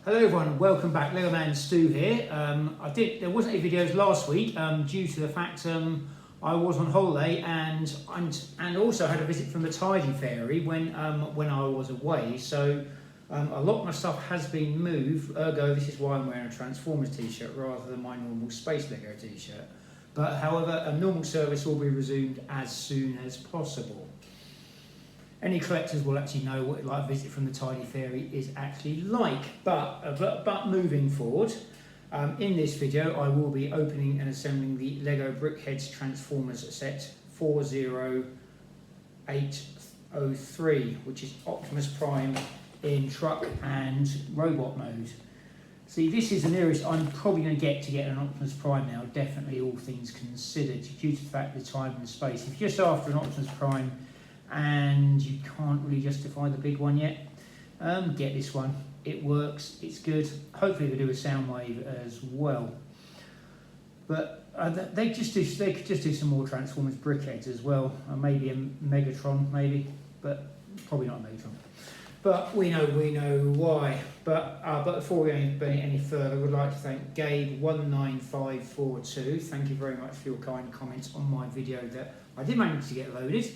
Hello everyone, welcome back. Lego Man Stu here. There wasn't any videos last week due to the fact I was on holiday and also had a visit from the Tidy Fairy when I was away. So a lot of my stuff has been moved. Ergo, this is why I'm wearing a Transformers t-shirt rather than my normal Space Lego t-shirt. But however, a normal service will be resumed as soon as possible. Any collectors will actually know what a visit from the Tidy Fairy is actually like. But moving forward, in this video I will be opening and assembling the Lego Brickheadz Transformers set 40803, which is Optimus Prime in truck and robot mode. See, this is the nearest I'm probably going to get an Optimus Prime now, definitely all things considered, due to the fact of the time and space. If you're just after an Optimus Prime and you can't really justify the big one yet, get this one. It works, it's good. Hopefully they do a sound wave as well. But they could just do some more Transformers Brickheadz as well, maybe a Megatron, maybe, but probably not a Megatron. But we know why. But before we go any further, I would like to thank Gabe19542. Thank you very much for your kind comments on my video that I did manage to get loaded.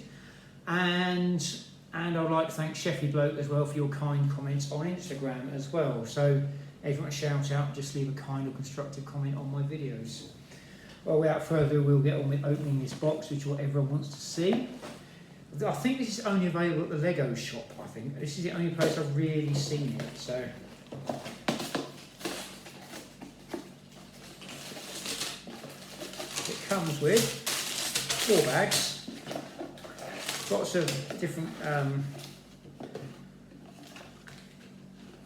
And I'd like to thank Sheffy Bloke as well for your kind comments on Instagram as well. So if you want to shout out, just leave a kind or constructive comment on my videos. Well, without further ado, we'll get on with opening this box, which is what everyone wants to see. I think this is only available at the Lego shop, I think. This is the only place I've really seen it, so. It comes with 4 bags. Lots of different,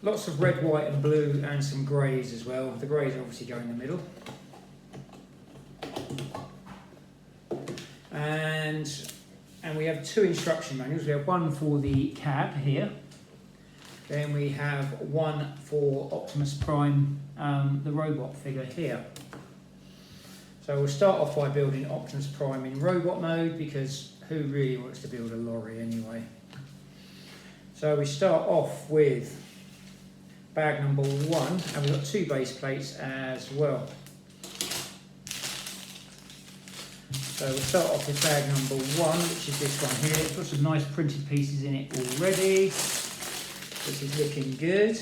lots of red, white and blue and some greys as well. The greys obviously go in the middle. And we have 2 instruction manuals. We have one for the cab here. Then we have one for Optimus Prime, the robot figure here. So we'll start off by building Optimus Prime in robot mode, because who really wants to build a lorry anyway? So we start off with bag number 1, and we've got 2 base plates as well. So we'll start off with bag number 1, which is this one here. It's got some nice printed pieces in it already. This is looking good.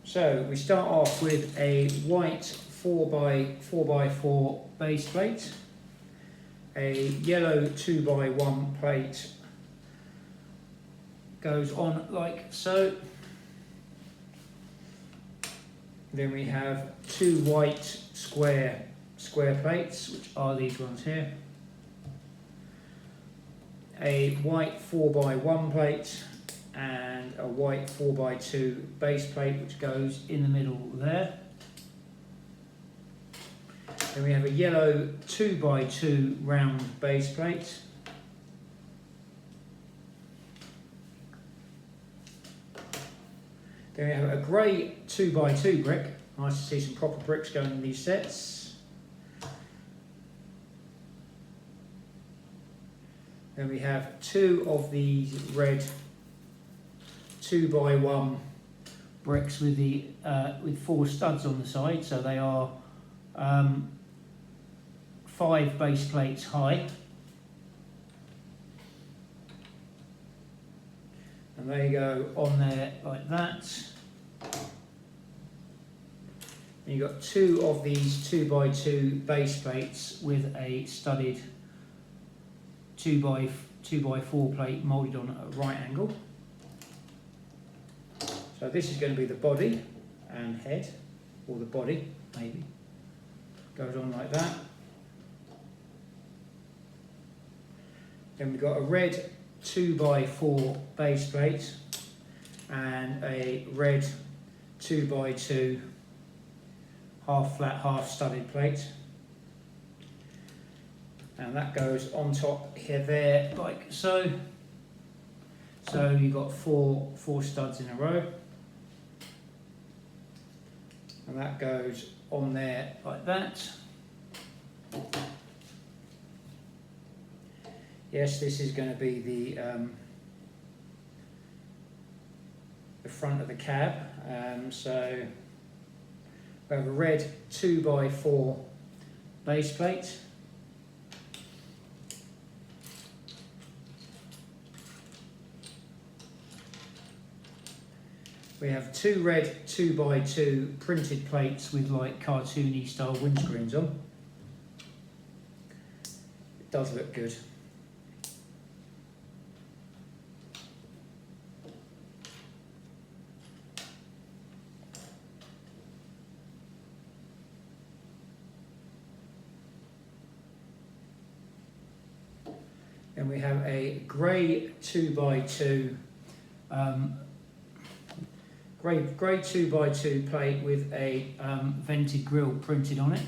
So we start off with a white 4x4x4 base plate, a yellow 2x1 plate goes on like so. Then we have 2 white square plates, which are these ones here. A white 4x1 plate and a white 4x2 base plate, which goes in the middle there. Then we have a yellow 2x2 round base plate. Then we have a grey 2x2 brick. Nice to see some proper bricks going in these sets. Then we have 2 of these red 2x1 bricks with the with 4 studs on the side, so they are 5 base plates high, and they go on there like that. And you've got 2 of these 2x2 base plates with a studded 2x4 plate moulded on at a right angle. So this is going to be the body and head, or the body maybe, goes on like that. Then we've got a red 2x4 base plate and a red 2x2 half flat, half studded plate. And that goes on top here, there, like so. So you've got four studs in a row. And that goes on there like that. Yes, this is going to be the front of the cab. So we have a red 2x4 base plate. We have two red 2x2 printed plates with like cartoony style windscreens on. It does look good. Then we have a grey 2x2 grey 2x2 plate with a vented grille printed on it,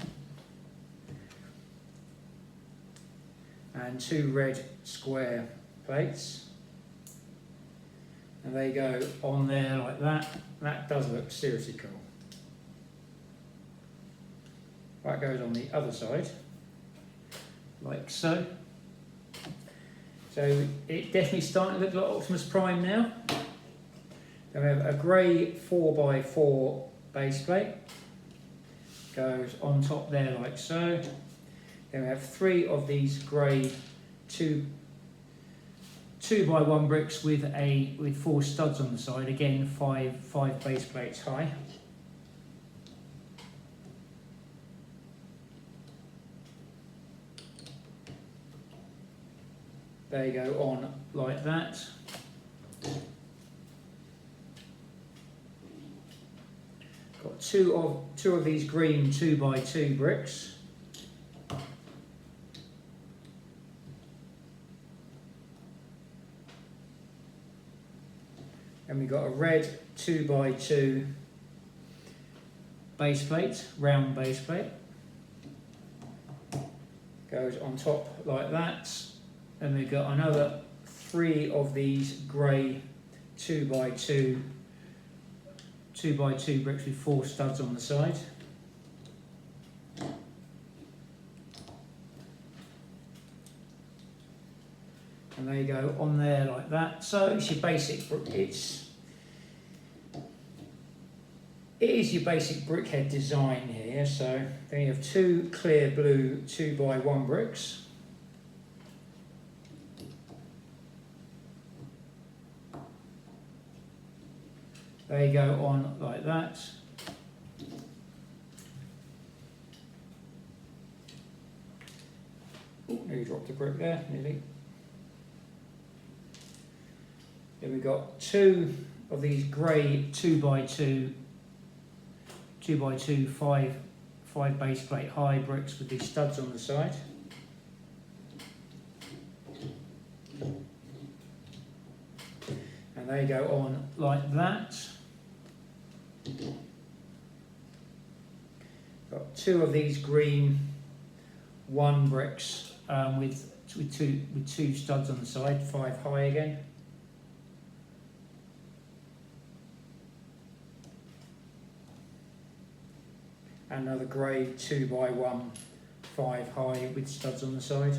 and two red square plates, and they go on there like that. That does look seriously cool. That goes on the other side like so. So it definitely starting to look like Optimus Prime now. Then we have a grey 4x4 base plate, goes on top there like so. Then we have three of these grey 2x1 bricks with four studs on the side. Again, five base plates high. They go on like that. Got two of these green 2x2 bricks. And we've got a red 2x2 base plate, round base plate. Goes on top like that. And we've got another three of these grey 2x2 bricks with four studs on the side. And they go on there like that. So it's your basic, it is your basic Brickhead design here. So then you have two clear blue 2x1 bricks. They go on like that. Oh, nearly dropped a brick there, nearly. Then we've got two of these grey 2x2 five base plate high bricks with these studs on the side. And they go on like that. Got two of these green 1 bricks with two studs on the side, 5 high again. And another grey 2x1 5 high with studs on the side.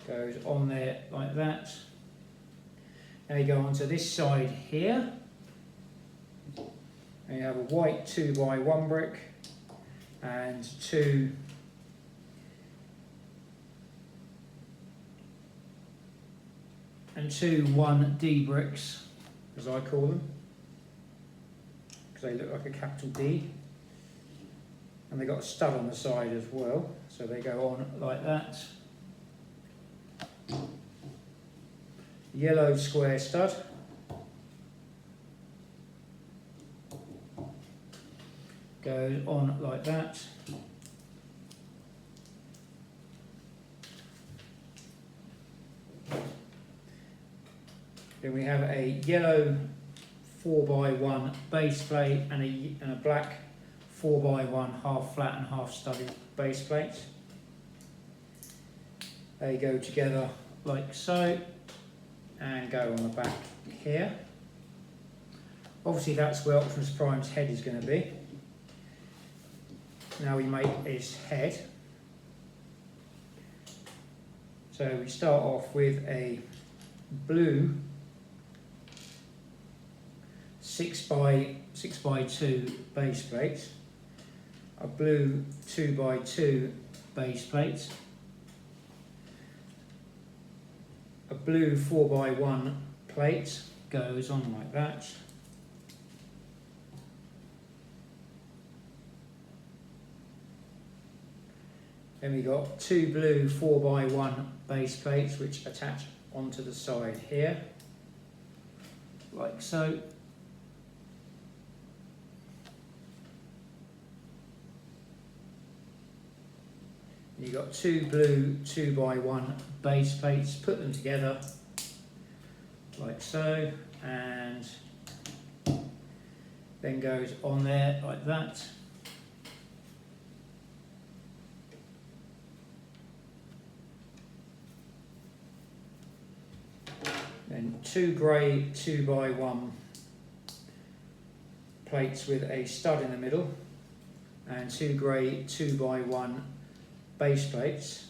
Goes on there like that. Now you go on to this side here. And you have a white 2x1 brick and two and two 1D bricks, as I call them, because they look like a capital D. And they've got a stud on the side as well, so they go on like that. Yellow square stud. Goes on like that. Then we have a yellow 4x1 base plate and a black 4x1 half flat and half studded base plate. They go together like so and go on the back here. Obviously that's where Optimus Prime's head is going to be. now we make his head. So we start off with a blue 6x2 base plate, a blue 2x2 base plate, a blue 4x1 plate goes on like that. Then we got two blue 4x1 base plates which attach onto the side here, like so. And you've got two blue 2x1 base plates, put them together like so, and then goes on there like that. Then two grey 2x1 plates with a stud in the middle, and two grey 2x1 base plates.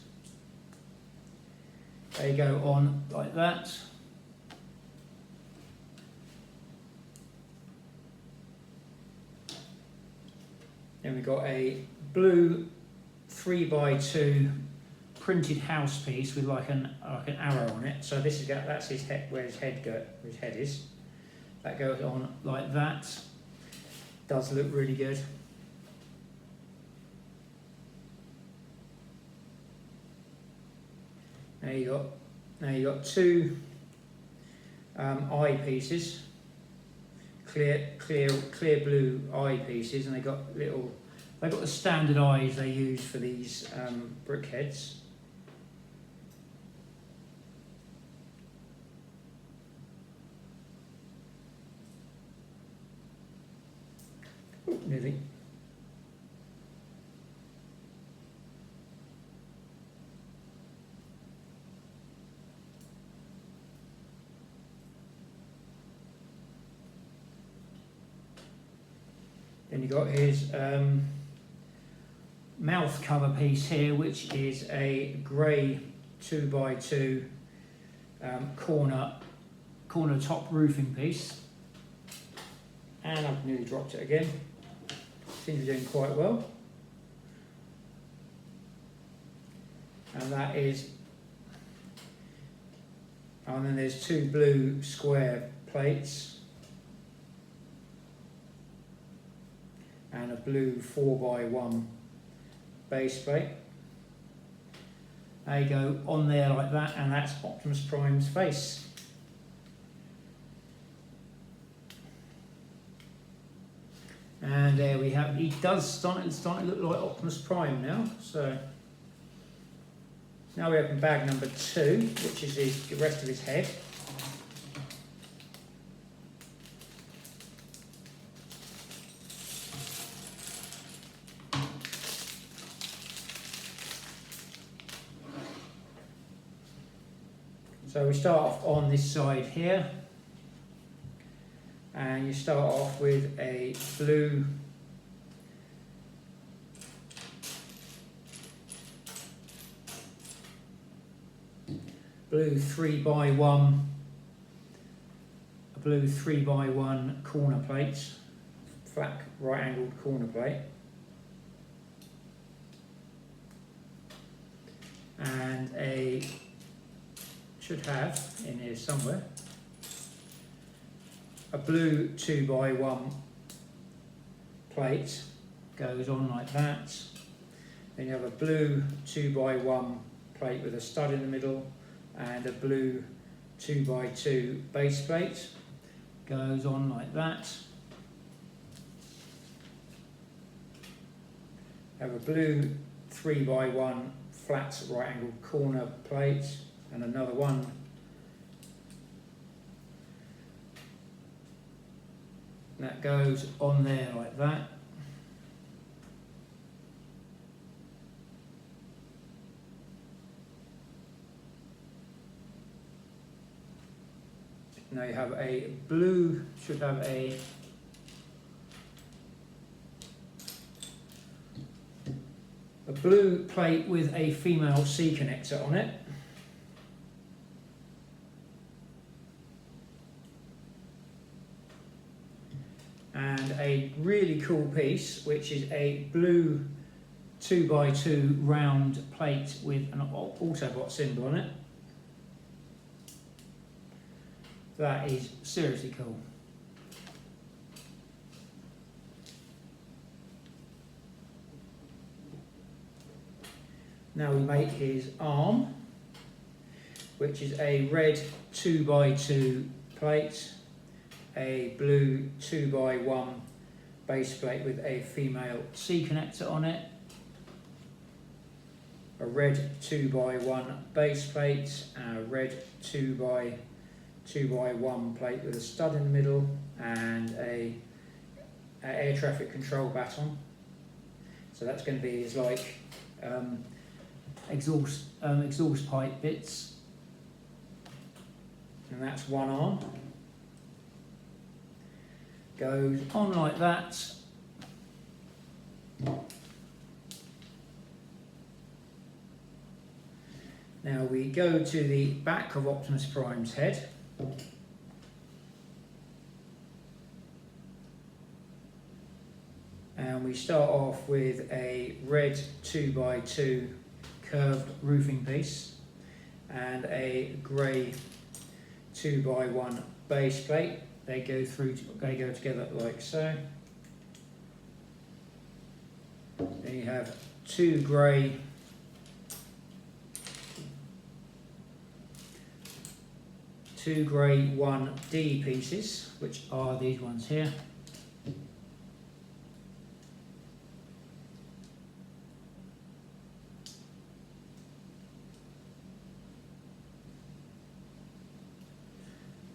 They go on like that. Then we've got a blue 3x2 printed house piece with like an arrow on it. So this is that's his head, where his head is. That goes on like that. Does look really good. Now you got two eye pieces, clear blue eye pieces, and they got the standard eyes they use for these Brickheadz. Nearly. Then you've got his mouth cover piece here, which is a grey 2x2 corner top roofing piece. And I've nearly dropped it again. Seems to be doing quite well. And that is, and then there's two blue square plates and a blue 4x1 base plate. They go on there like that, and that's Optimus Prime's face. And there we have, he does starting to look like Optimus Prime now. So now we open bag number 2, which is the rest of his head. So we start off on this side here, and you start off with a blue blue 3x1, a blue 3x1 corner plate, flat right angled corner plate, and a, should have in here somewhere, a blue 2x1 plate goes on like that. Then you have a blue 2x1 plate with a stud in the middle, and a blue 2x2 base plate goes on like that. Have a blue 3x1 flat right angled corner plate, and another one. That goes on there like that. Now you have a blue, should have a a blue plate with a female C connector on it. And a really cool piece, which is a blue 2x2 round plate with an Autobot symbol on it. That is seriously cool. Now we make his arm, which is a red 2x2 plate, a blue 2x1 base plate with a female C connector on it, a red 2x1 base plate, and a red 2x1 plate with a stud in the middle, and a air traffic control baton. So that's going to be his like exhaust pipe bits, and that's one arm. Goes on like that. Now we go to the back of Optimus Prime's head. And we start off with a red 2x2 curved roofing piece and a grey 2x1 base plate. They go together like so. Then you have two grey 1D pieces, which are these ones here.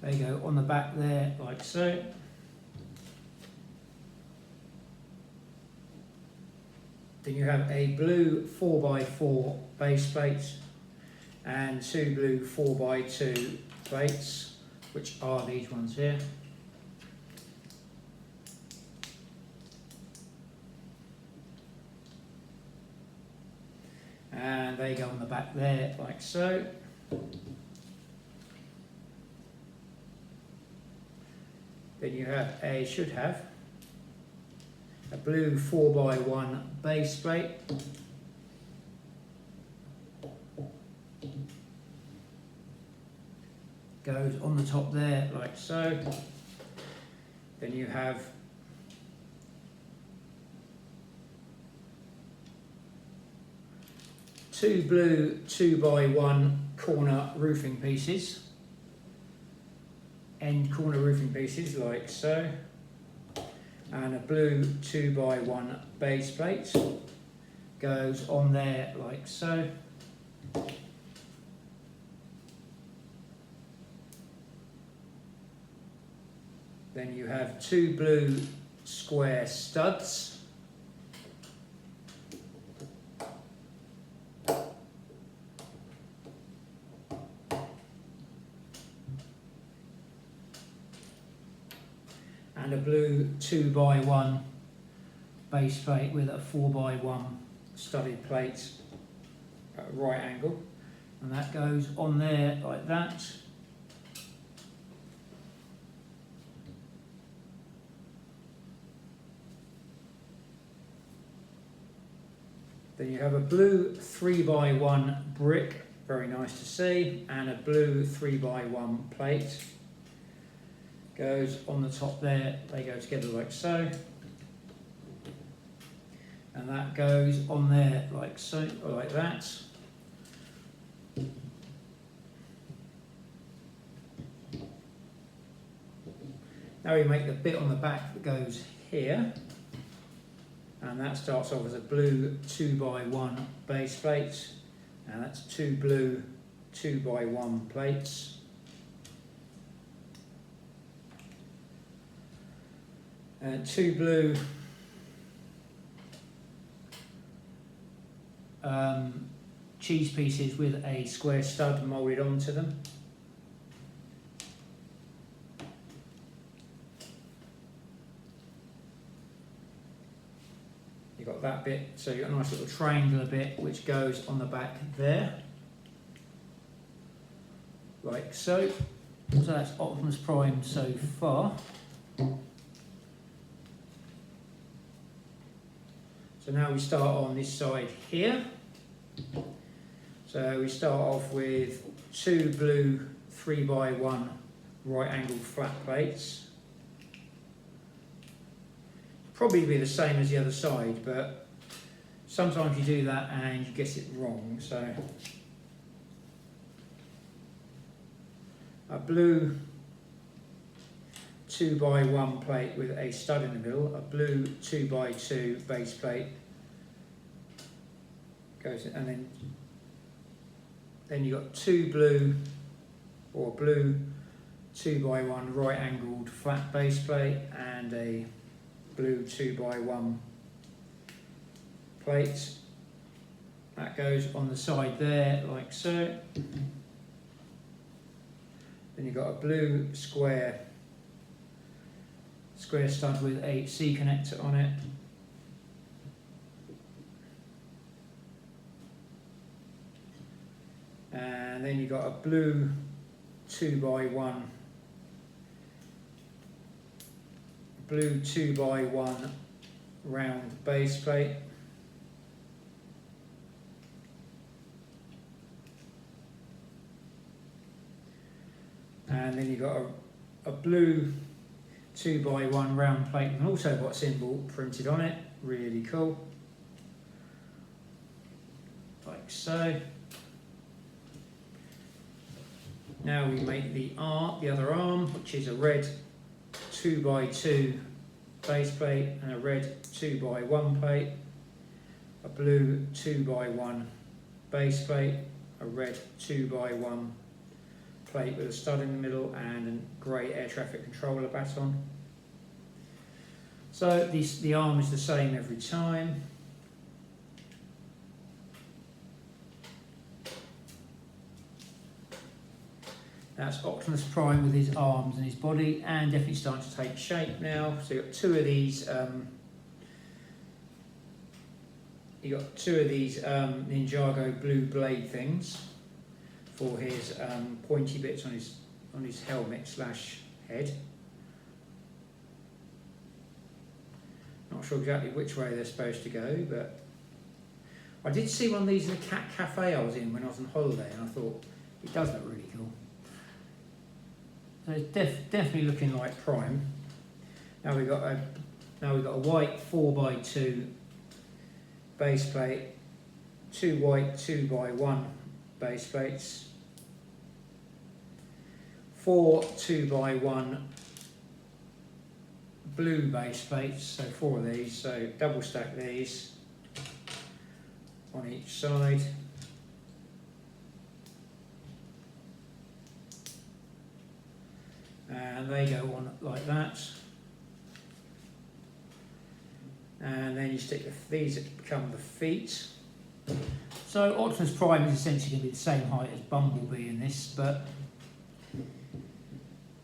They go on the back there like so. Then you have a blue 4x4 base plate and two blue 4x2 plates, which are these ones here. And they go on the back there like so. Then you have should have a blue 4x1 base plate, goes on the top there like so. Then you have two blue 2x1 corner roofing pieces, end corner roofing pieces like so, and a blue 2x1 base plate goes on there like so. Then you have two blue square studs, and a blue 2x1 base plate with a 4x1 studded plate at a right angle, and that goes on there like that. Then you have a blue 3x1 brick, very nice to see, and a blue 3x1 plate. Goes on the top there, they go together like so. And that goes on there like so, or like that. Now we make the bit on the back that goes here. And that starts off as a blue 2x1 base plate, and that's two blue 2x1 plates. And two blue cheese pieces with a square stud moulded onto them. You've got that bit, so you've got a nice little triangular bit which goes on the back there, like so. So that's Optimus Prime so far. So now we start on this side here. So we start off with 2 blue 3x1 right angled flat plates. Probably be the same as the other side, but sometimes you do that and you get it wrong. So a blue 2x1 plate with a stud in the middle, a blue 2x2 base plate goes in, and then you've got 2 blue or blue 2x1 right angled flat base plate and a blue 2x1 plate. That goes on the side there like so. Then you've got a blue square stud with a C connector on it. And then you've got a blue 2x1 round base plate. And then you've got a blue 2x1 round plate with an Autobot symbol printed on it. Really cool. Like so. Now we make the other arm, which is a red 2x2 base plate and a red 2x1 plate, a blue 2x1 base plate, a red 2x1 plate with a stud in the middle and a grey air traffic controller baton. So the arm is the same every time. That's Optimus Prime with his arms and his body, and definitely starting to take shape now. So you've got two of these Ninjago blue blade things for his pointy bits on his helmet slash head. Not sure exactly which way they're supposed to go, but I did see one of these in a cat cafe I was in when I was on holiday, and I thought it does look really cool. So it's definitely looking like Prime. Now we've got a white 4x2 base plate, 2 white 2x1 base plates, 4 2x1 blue base plates, so 4 of these, so double stack these on each side. And they go on like that. And then you stick these become the feet. So Optimus Prime is essentially going to be the same height as Bumblebee in this, but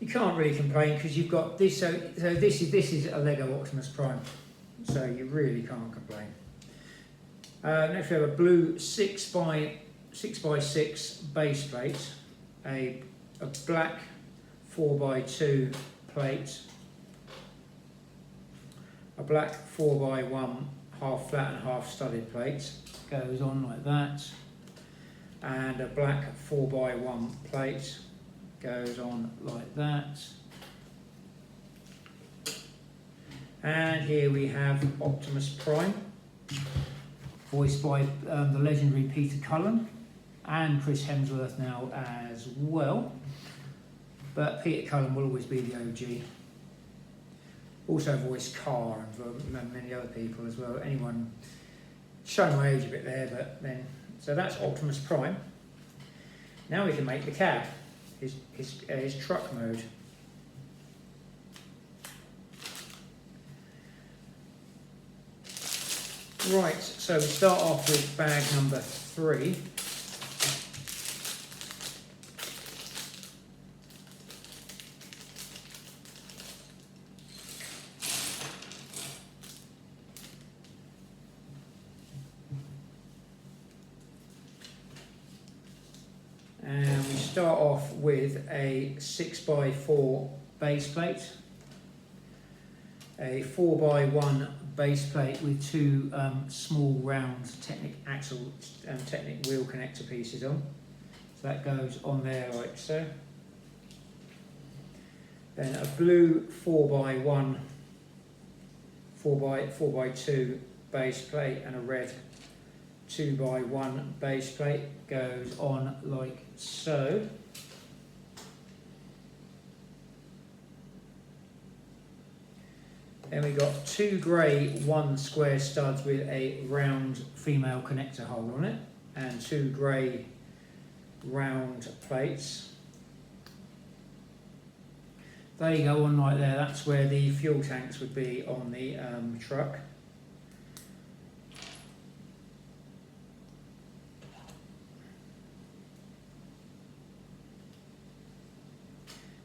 you can't really complain because you've got this. So this is a Lego Optimus Prime, so you really can't complain. Next we have a blue 6x6 base plate, a black 4x2 plate, a black 4x1 half flat and half studded plate goes on like that, and a black 4x1 plate goes on like that. And here we have Optimus Prime, voiced by the legendary Peter Cullen and Chris Hemsworth now as well. But Peter Cullen will always be the OG. Also voiced Car and many other people as well. Anyone, showing my age a bit there, but then, so that's Optimus Prime. Now we can make the cab, his truck mode. Right, so we start off with bag number 3. start off with a 6x4 base plate, a 4x1 base plate with two small round Technic axle and Technic wheel connector pieces on. So that goes on there like so. Then a blue 4x1, 4x2 base plate and a red 2x1 base plate goes on like so. Then we got two grey 1 square studs with a round female connector hole on it, and two grey round plates. They go on like there. That's where the fuel tanks would be on the truck.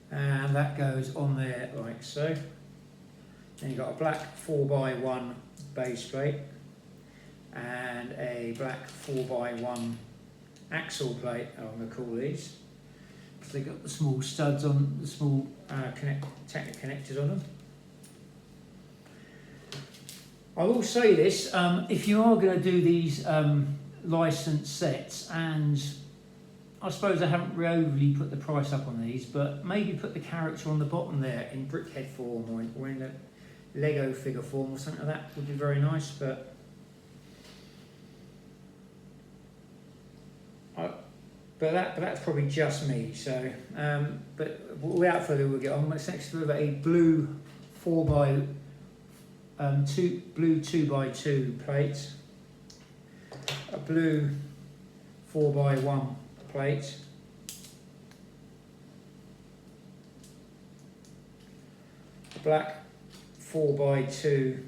And that goes on there like so. Then you've got a black 4x1 base plate and a black 4x1 axle plate, I'm going to call these, because they've got the small studs on, the small Technic connectors on them. I will say this, if you are going to do these licensed sets, and I suppose I haven't overly put the price up on these, but maybe put the character on the bottom there in Brickhead form or in the Lego figure form or something like that would be very nice. But that's probably just me. So, but without further ado, we'll get on. Let's next do a blue 2x2 plate, a blue 4x1 plate, a black 4x2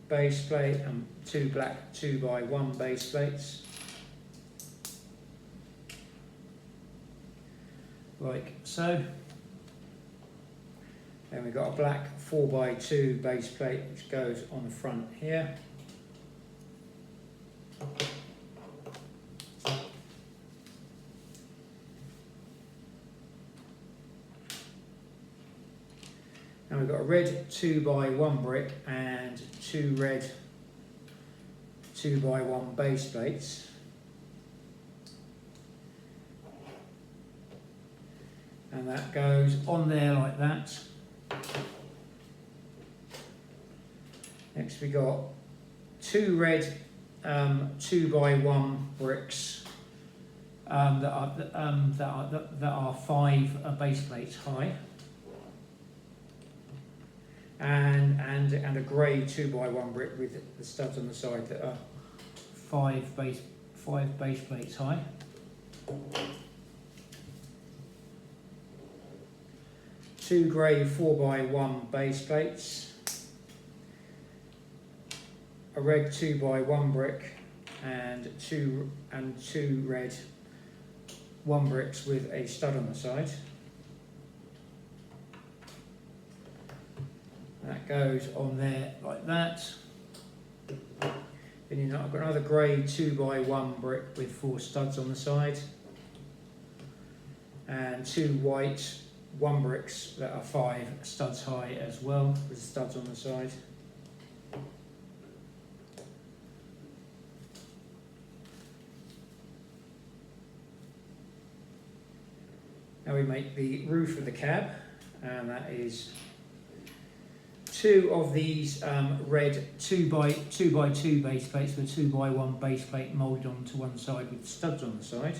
base plate and two black 2x1 base plates, like so. Then we've got a black 4x2 base plate which goes on the front here. And we've got a red 2x1 brick and two red 2x1 base plates. And that goes on there like that. Next we got two red 2x1 bricks that are 5 base plates high. And a grey 2x1 brick with the studs on the side that are 5 base plates high. Two grey 4x1 base plates, a red 2x1 brick, and two red 1 bricks with a stud on the side. That goes on there like that. Then I've got another grey 2x1 brick with 4 studs on the side, and two white 1 bricks that are 5 studs high as well, with studs on the side. Now we make the roof of the cab, and that is 2 of these red 2x2 base plates with 2x1 base plate moulded onto one side with studs on the side.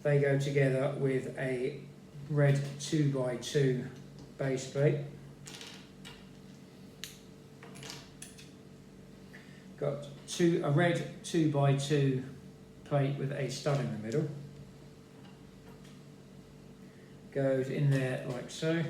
They go together with a red 2x2 base plate. Got a red 2x2 plate with a stud in the middle. Goes in there like so.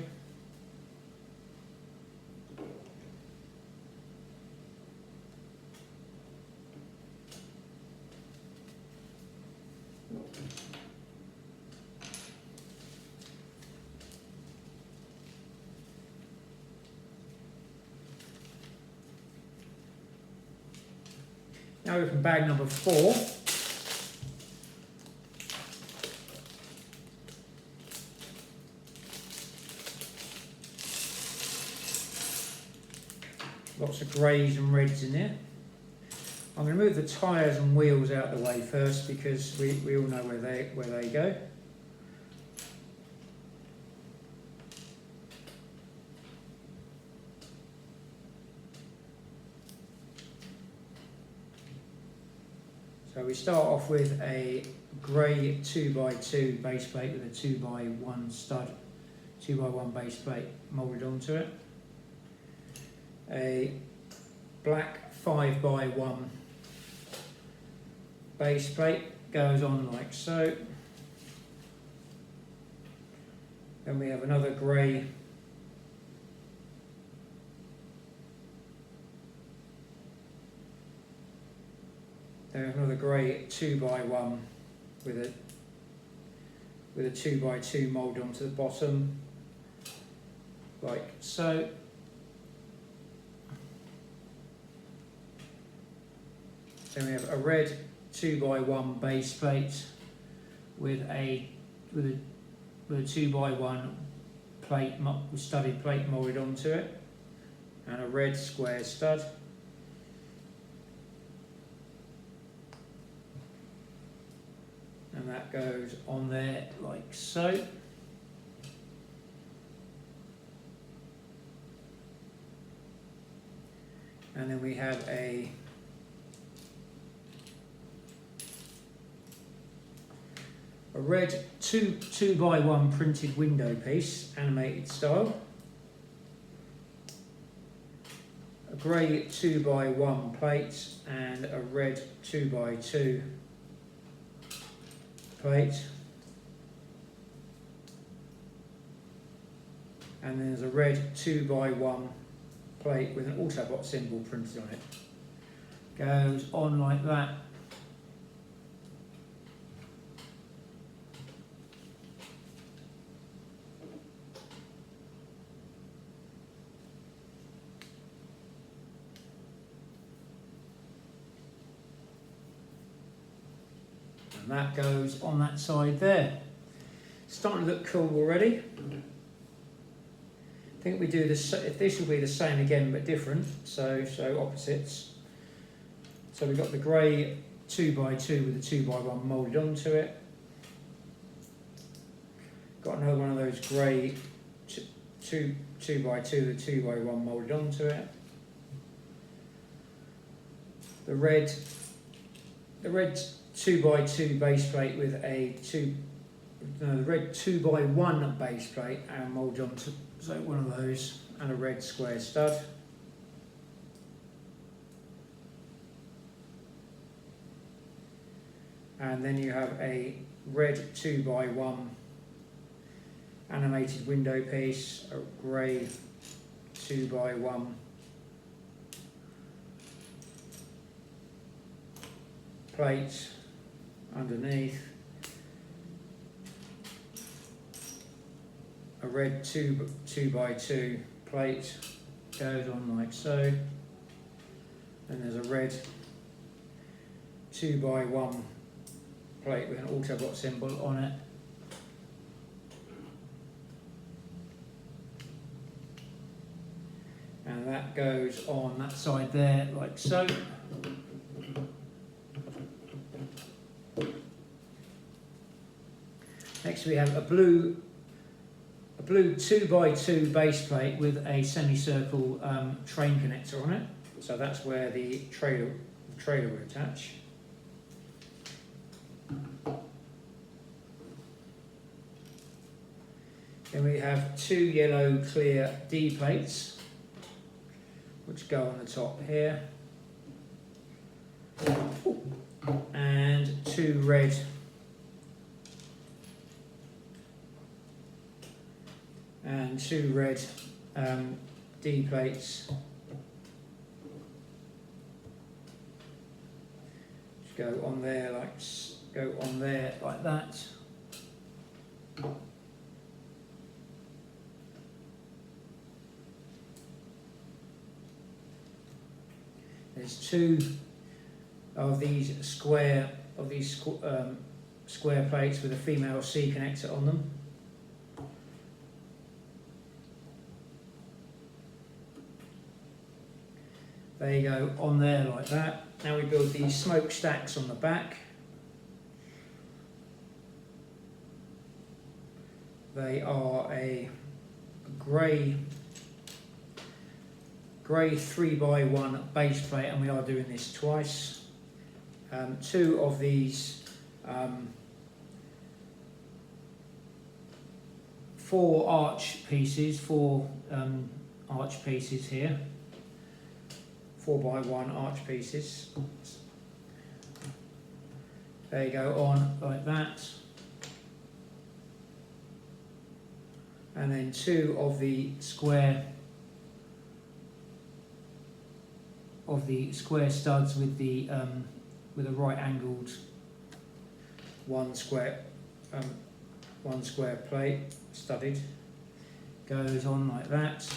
Now we open bag number 4. lots of greys and reds in there. I'm going to move the tyres and wheels out of the way first because we all know where they go. So we start off with a grey 2x2 base plate with a 2x1 stud, 2x1 base plate moulded onto it. A black 5x1 base plate goes on like so. Then we have another grey another grey 2x1 with a 2x2 mould onto the bottom, like so. Then we have a red 2x1 base plate with a 2x1 plate, studded plate moulded onto it, and a red square stud. And that goes on there like so. And then we have a red 2x1 printed window piece, animated style. A grey 2x1 plate and a red 2x2 plate, and then there's a red 2x1 plate with an Autobot symbol printed on it. Goes on like that. And that goes on that side there. Starting to look cool already. I think we do this. This will be the same again but different. So opposites. So we've got the grey 2x2 with a 2x1 moulded onto it. Got another one of those grey 2x2 with a 2x1 moulded onto it. The red 2x2 base plate with a the red 2x1 base plate and moulded onto, so one of those, and a red square stud. And then you have a red 2x1 animated window piece, a grey 2x1 plate underneath, a red 2x2 plate goes on like so, and there's a red 2x1 plate with an Autobot symbol on it. And that goes on that side there like so. Next we have a blue 2x2 base plate with a semicircle train connector on it. So that's where the trailer will attach. Then we have two yellow clear D plates which go on the top here, and two red D plates which go on there like that. There's two of these square plates with a female C connector on them. There you go, on there like that. Now we build the smokestacks on the back. They are a grey 3x1 base plate, and we are doing this twice. Two of these 4 arch pieces here. 4x1 arch pieces. There you go, on like that. And then 2 of the square studs with the with a right angled one square plate studded. Goes on like that.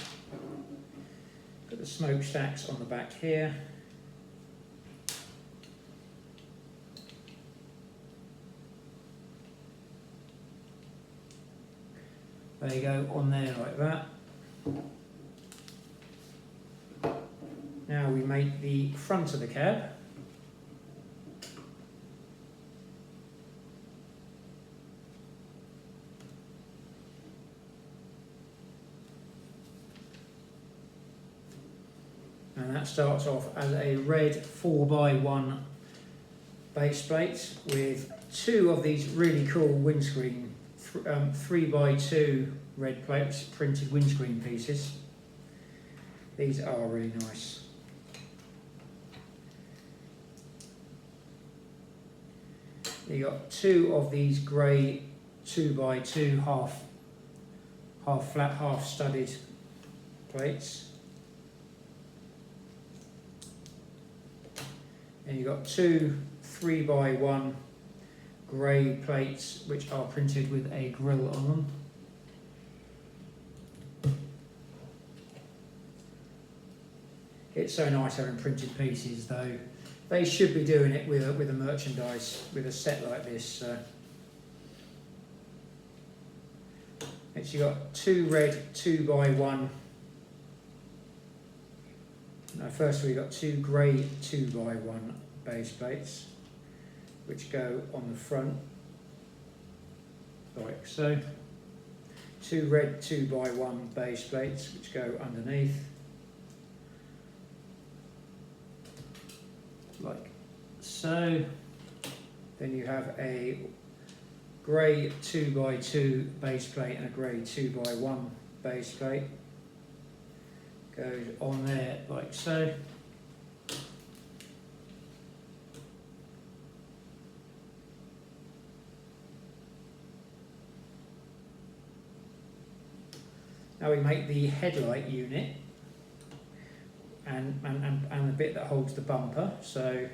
Got the smokestacks on the back here. There you go, on there like that. Now we make the front of the cab. And that starts off as a red 4x1 base plate with 2 of these really cool windscreen 3x2 red plates, printed windscreen pieces. These are really nice. You got 2 of these grey 2x2 half flat, half studded plates. And you've got 2 3x1 grey plates which are printed with a grill on them. It's so nice having printed pieces though. They should be doing it with a merchandise, with a set like this. You've got 2 red 2x1. No, first we've got 2 grey 2x1 base plates which go on the front like so. 2 red 2x1 base plates which go underneath like so. Then you have a grey 2x2 base plate and a grey 2x1 base plate. Goes on there like so. Now we make the headlight unit and the bit that holds the bumper. So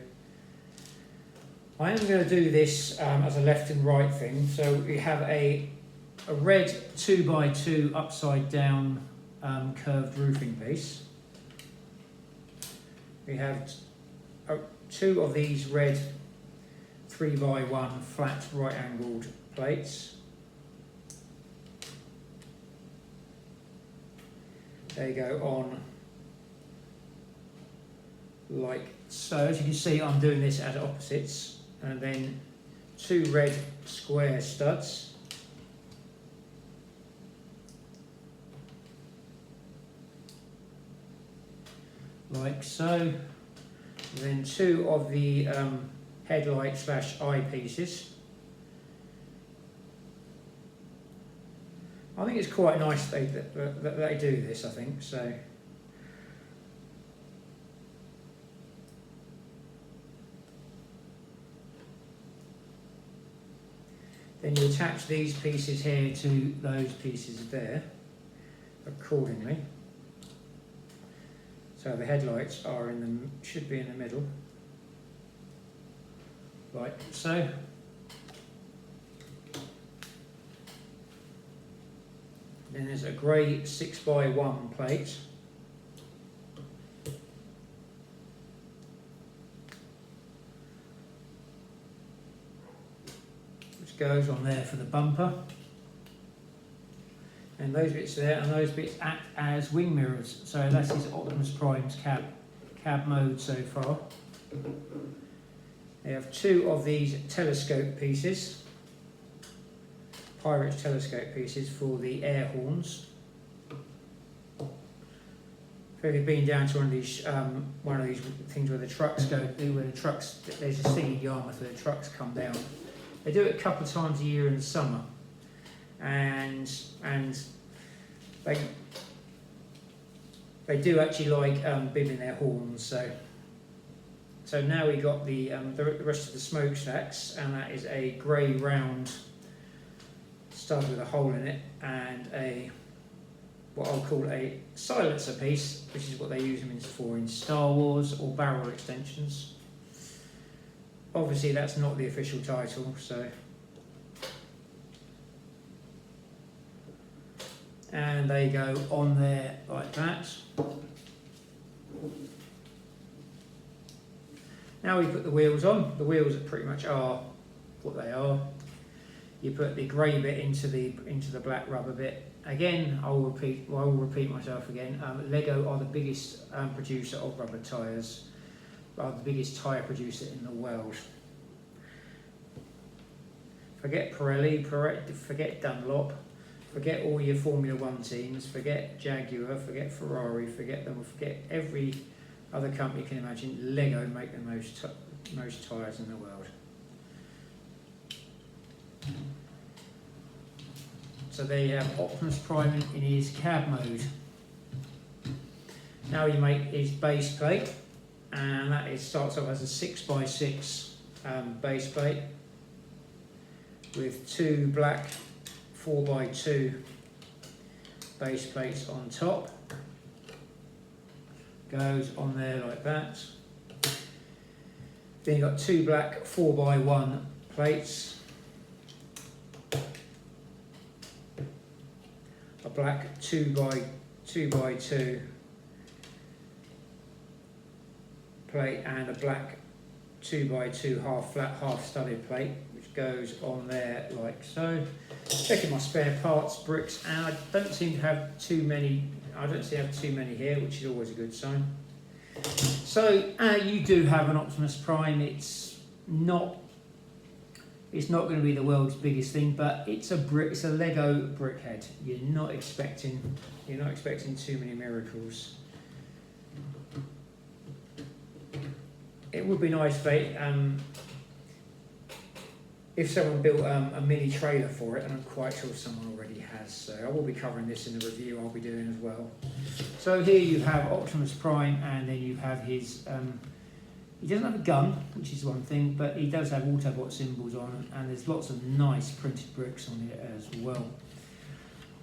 I am going to do this as a left and right thing. So we have a red 2x2 upside down curved roofing piece. We have 2 of these red 3x1 flat right angled plates. There you go, on like so. As you can see, I'm doing this at opposites, and then 2 red square studs. Like so. And then 2 of the headlight / eyepieces. I think it's quite nice that they do this, I think, so. Then you attach these pieces here to those pieces there, accordingly. So the headlights are should be in the middle, like so. Then there's a grey 6x1 plate. Which goes on there for the bumper. And those bits there and those bits act as wing mirrors. So that is Optimus Prime's cab mode so far. They have 2 of these telescope pieces, Pirates telescope pieces for the air horns. If you've been down to one of these things where the trucks go, there's this thing in Yarmouth where the trucks come down. They do it a couple of times a year in the summer, and they do actually like bibbing their horns. So now we got the rest of the smokestacks, and that is a grey round stud with a hole in it, and what I'll call a silencer piece, which is what they use them for in Star Wars, or barrel extensions. Obviously that's not the official title, so. And they go on there like that. Now we put the wheels on. The wheels pretty much are what they are. You put the grey bit into the black rubber bit. Again, I will repeat myself again. Lego are the biggest producer of rubber tyres, are the biggest tyre producer in the world. Forget Pirelli, forget Dunlop, forget all your Formula 1 teams, forget Jaguar, forget Ferrari, forget every other company you can imagine. Lego make the most tyres in the world. So there you have Optimus Prime in his cab mode. Now you make his base plate, and that starts off as a 6x6 base plate with 2 black 4x2 base plates on top. Goes on there like that. Then you've got 2 black 4x1 plates. A black 2x2 plate, and a black 2x2 half flat, half studded plate, which goes on there like so. Checking my spare parts, bricks, and I don't seem to have too many. I don't seem to have too many here, which is always a good sign. So you do have an Optimus Prime. It's not going to be the world's biggest thing, but it's a Lego Brickhead. You're not expecting too many miracles. It would be nice if someone built a mini trailer for it, and I'm quite sure someone already has. So I will be covering this in the review I'll be doing as well. So here you have Optimus Prime, and then you have his. He doesn't have a gun, which is one thing, but he does have Autobot symbols on, and there's lots of nice printed bricks on it as well.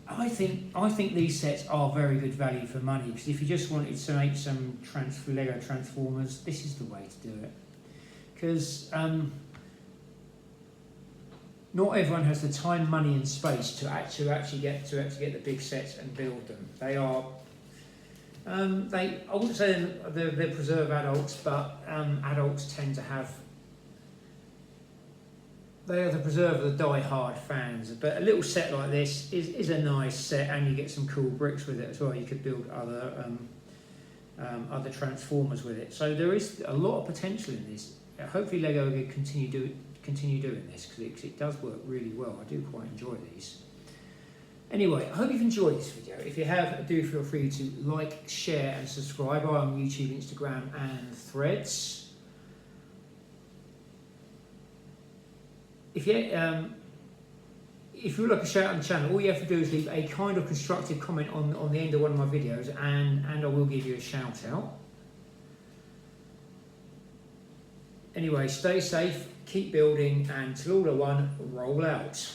I think these sets are very good value for money, because if you just wanted to make some Lego Transformers, this is the way to do it. Because not everyone has the time, money, and space to actually get the big sets and build them. They are. I wouldn't say they're preserve adults, but adults tend to have. They are the preserve of the die-hard fans. But a little set like this is a nice set, and you get some cool bricks with it as well. You could build other Transformers with it. So there is a lot of potential in this. Hopefully Lego will continue doing this, because it does work really well. I do quite enjoy these. Anyway, I hope you've enjoyed this video. If you have, do feel free to like, share and subscribe. I'm on YouTube, Instagram and Threads. If you would like a shout out on the channel, all you have to do is leave a kind of constructive comment on the end of one of my videos, and I will give you a shout out. Anyway, stay safe, keep building, and till all are one, roll out.